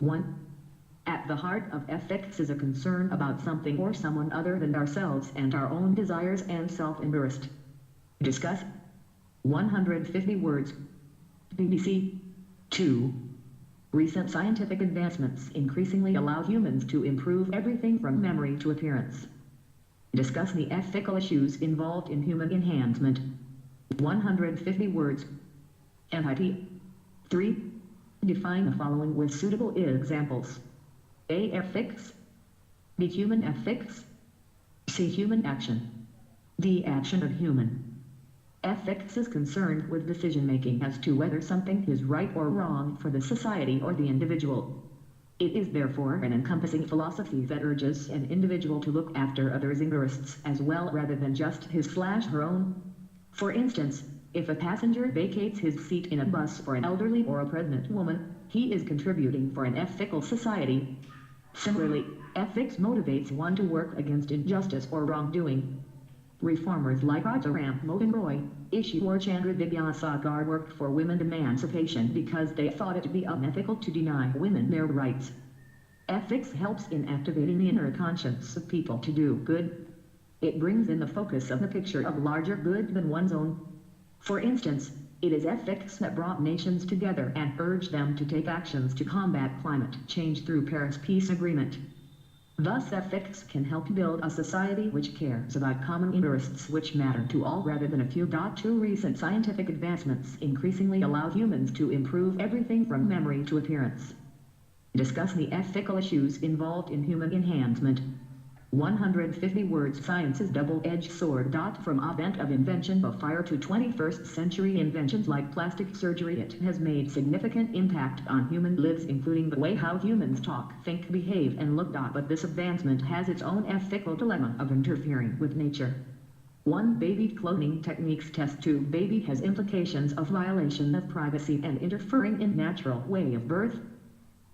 1. At the heart of ethics is a concern about something or someone other than ourselves and our own desires and self-interest. Discuss. 150 words. BBC. 2. Recent scientific advancements increasingly allow humans to improve everything from memory to appearance. Discuss the ethical issues involved in human enhancement. 150 words. MIT. 3. Define the following with suitable examples. A. Ethics. B. Human ethics. C. Human action. D. Action of human. Ethics is concerned with decision-making as to whether something is right or wrong for the society or the individual. It is therefore an encompassing philosophy that urges an individual to look after others' interests as well rather than just his/her own. For instance, if a passenger vacates his seat in a bus for an elderly or a pregnant woman, he is contributing for an ethical society. Similarly, ethics motivates one to work against injustice or wrongdoing. Reformers like Rajaram Mohan Roy, Ishwar Chandra Vidyasagar worked for women's emancipation because they thought it to be unethical to deny women their rights. Ethics helps in activating the inner conscience of people to do good. It brings in the focus of the picture of larger good than one's own. For instance, it is ethics that brought nations together and urged them to take actions to combat climate change through Paris Peace Agreement. Thus ethics can help build a society which cares about common interests which matter to all rather than a few. 2 Recent scientific advancements increasingly allow humans to improve everything from memory to appearance. Discuss the ethical issues involved in human enhancement. 150 words. Science is double-edged sword. From advent of invention of fire to 21st century inventions like plastic surgery, it has made significant impact on human lives, including the way how humans talk, think, behave, and look. But this advancement has its own ethical dilemma of interfering with nature. 1. Baby cloning techniques. Test tube baby has implications of violation of privacy and interfering in natural way of birth.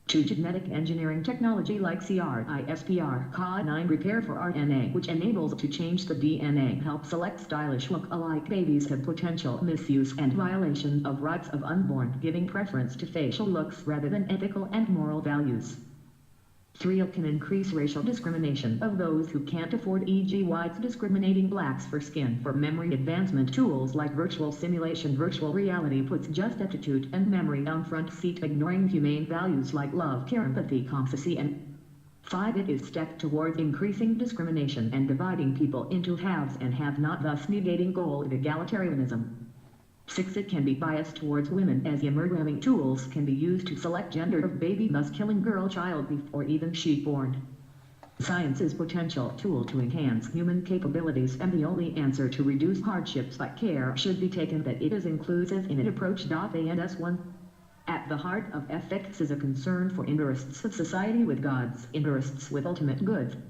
2. Genetic engineering technology like CRISPR-Cas9 repair for RNA, which enables to change the DNA, help select stylish look-alike babies, have potential misuse and violation of rights of unborn, giving preference to facial looks rather than ethical and moral values. 3. It can increase racial discrimination of those who can't afford, e.g. whites discriminating blacks for skin. For memory advancement, tools like virtual simulation, virtual reality puts just aptitude and memory on front seat, ignoring humane values like love, care, empathy, compassion, and 5. It is step towards increasing discrimination and dividing people into haves and have-not, thus negating goal of egalitarianism. 6. It can be biased towards women, as programming tools can be used to select gender of baby, thus killing child before even she born. Science is potential tool to enhance human capabilities, and the only answer to reduce hardships by care should be taken that it is inclusive in its approach. A&S 1. At the heart of ethics is a concern for interests of society with God's interests with ultimate good.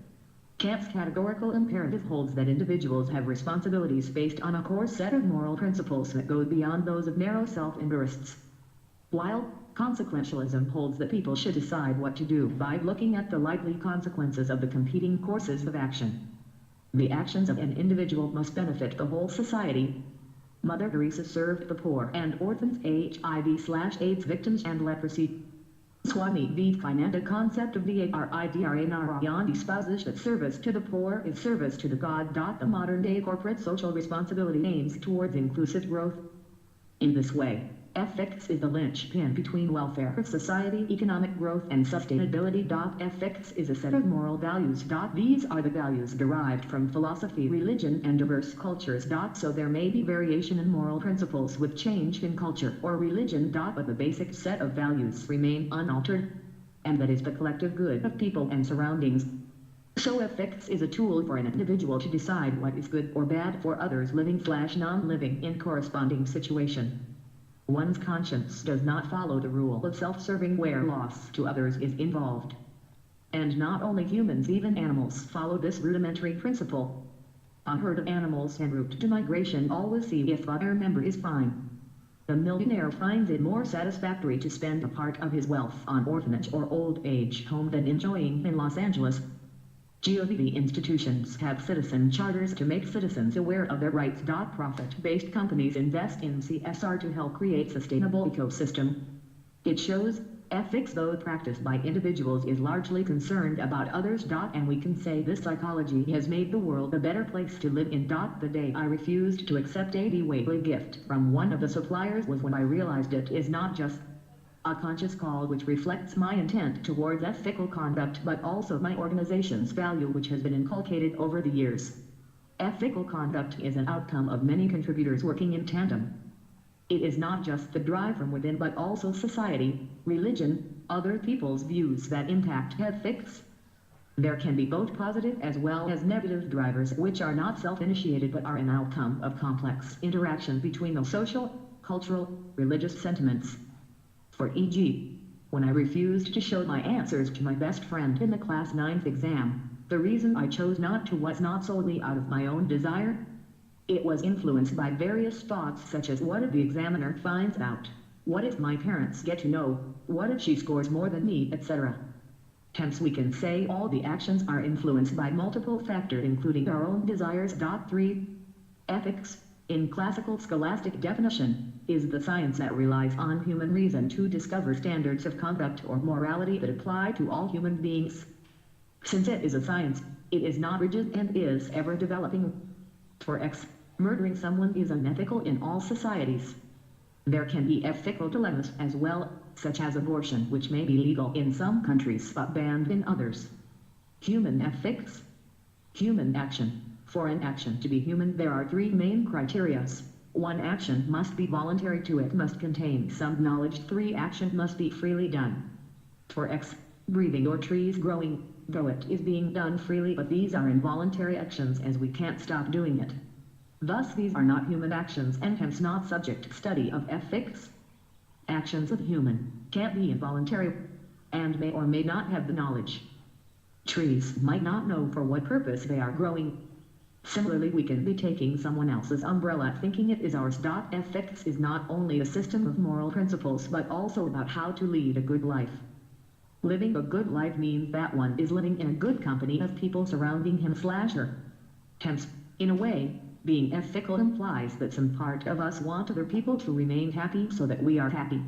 Kant's categorical imperative holds that individuals have responsibilities based on a core set of moral principles that go beyond those of narrow self-interests. While consequentialism holds that people should decide what to do by looking at the likely consequences of the competing courses of action. The actions of an individual must benefit the whole society. Mother Teresa served the poor and orphans, HIV/AIDS victims, and leprosy. Swami Vivekananda concept of the Ardra Narayan espouses that service to the poor is service to the God. The modern-day corporate social responsibility aims towards inclusive growth. In this way, ethics is the linchpin between welfare of society, economic growth, and sustainability. Ethics is a set of moral values. These are the values derived from philosophy, religion, and diverse cultures. So there may be variation in moral principles with change in culture or religion. But the basic set of values remain unaltered, and that is the collective good of people and surroundings. So ethics is a tool for an individual to decide what is good or bad for others, living/non-living, in corresponding situation. One's conscience does not follow the rule of self-serving where loss to others is involved. And not only humans, even animals follow this rudimentary principle. A herd of animals en route to migration always see if other member is fine. The millionaire finds it more satisfactory to spend a part of his wealth on orphanage or old age home than enjoying in Los Angeles. GOV institutions have citizen charters to make citizens aware of their rights. Profit-based companies invest in CSR to help create sustainable ecosystem. It shows Ethics, though practiced by individuals, is largely concerned about others. And we can say this psychology has made the world a better place to live in. The day I refused to accept a Dewey gift from one of the suppliers was when I realized it is not just a conscious call which reflects my intent towards ethical conduct, but also my organization's value which has been inculcated over the years. Ethical conduct is an outcome of many contributors working in tandem. It is not just the drive from within, but also society, religion, other people's views that impact ethics. There can be both positive as well as negative drivers which are not self-initiated but are an outcome of complex interaction between the social, cultural, religious sentiments. For e.g., when I refused to show my answers to my best friend in the class 9th exam, the reason I chose not to was not solely out of my own desire. It was influenced by various thoughts such as, what if the examiner finds out? What if my parents get to know? What if she scores more than me, etc. Hence we can say all the actions are influenced by multiple factors including our own desires. 3. Ethics, in classical scholastic definition, is the science that relies on human reason to discover standards of conduct or morality that apply to all human beings. Since it is a science, it is not rigid and is ever developing. For X, murdering someone is unethical in all societies. There can be ethical dilemmas as well, such as abortion, which may be legal in some countries but banned in others. Human ethics. Human action. For an action to be human, there are 3 main criteria. 1. Action must be voluntary. 2. It must contain some knowledge. 3. Action must be freely done. For X, breathing or trees growing, though it is being done freely, but these are involuntary actions as we can't stop doing it. Thus these are not human actions and hence not subject to study of ethics. Actions of human can't be involuntary and may or may not have the knowledge. Trees might not know for what purpose they are growing. Similarly, we can be taking someone else's umbrella thinking it is ours. Ethics is not only a system of moral principles but also about how to lead a good life. Living a good life means that one is living in a good company of people surrounding him/her. Hence, in a way, being ethical implies that some part of us want other people to remain happy so that we are happy.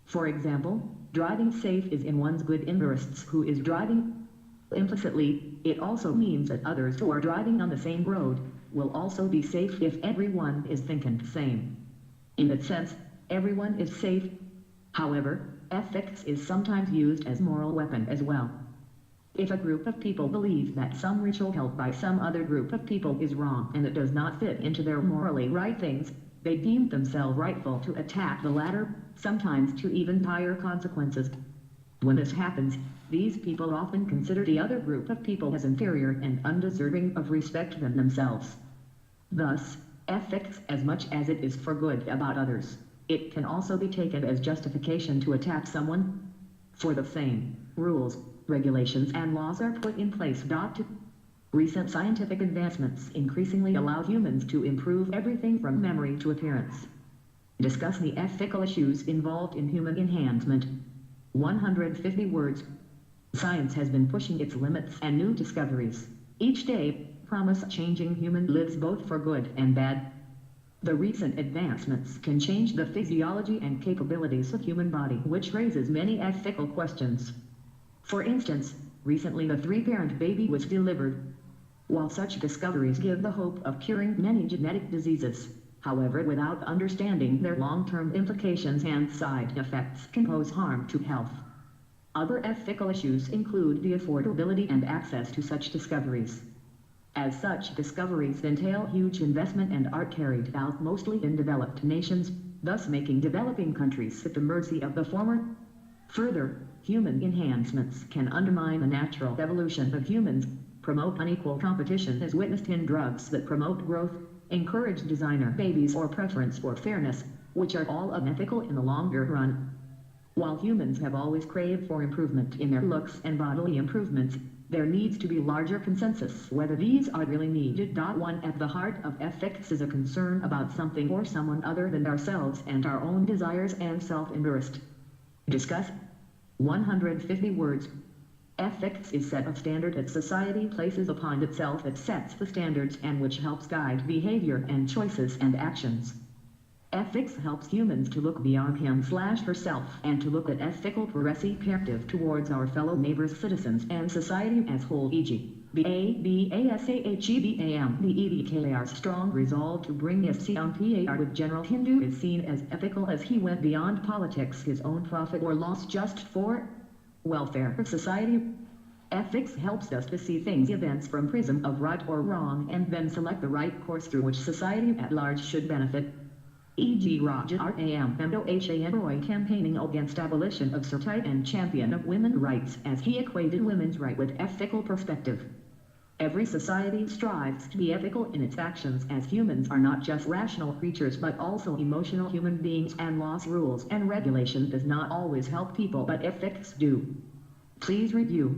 For example, driving safe is in one's good interests who is driving. Implicitly, it also means that others who are driving on the same road will also be safe if everyone is thinking the same. In that sense, everyone is safe. However, ethics is sometimes used as moral weapon as well. If a group of people believe that some ritual held by some other group of people is wrong and it does not fit into their morally right things, they deem themselves rightful to attack the latter, sometimes to even dire consequences. When this happens, these people often consider the other group of people as inferior and undeserving of respect than themselves. Thus, ethics, as much as it is for good about others, it can also be taken as justification to attack someone. For the same rules, regulations and laws are put in place. Recent scientific advancements increasingly allow humans to improve everything from memory to appearance. Discuss the ethical issues involved in human enhancement. 150 words. Science has been pushing its limits and new discoveries each day promise changing human lives both for good and bad. The recent advancements can change the physiology and capabilities of human body, which raises many ethical questions. For instance, recently the 3-parent baby was delivered. While such discoveries give the hope of curing many genetic diseases, however, without understanding their long-term implications and side effects can pose harm to health. Other ethical issues include the affordability and access to such discoveries. As such discoveries entail huge investment and are carried out mostly in developed nations, thus making developing countries at the mercy of the former. Further, human enhancements can undermine the natural evolution of humans, promote unequal competition as witnessed in drugs that promote growth, encourage designer babies or preference for fairness, which are all unethical in the longer run. While humans have always craved for improvement in their looks and bodily improvements, there needs to be larger consensus whether these are really needed. 1. At the heart of ethics is a concern about something or someone other than ourselves and our own desires and self-interest. Discuss. 150 words. Ethics is a set of standards that society places upon itself that sets the standards and which helps guide behavior and choices and actions. Ethics helps humans to look beyond him/herself and to look at ethical perspective towards our fellow neighbors, citizens, and society as whole, e.g. BABASAHEBAM. Strong resolve to bring SCMPAR with General Hindu is seen as ethical as he went beyond politics, his own profit or loss, just for welfare of society. Ethics helps us to see things, events from prism of right or wrong, and then select the right course through which society at large should benefit. E.g. Raja Ram Roy campaigning against abolition of serfdom and champion of women's rights, as he equated women's right with ethical perspective. Every society strives to be ethical in its actions, as humans are not just rational creatures but also emotional human beings, and laws, rules, and regulation does not always help people, but ethics do. Please review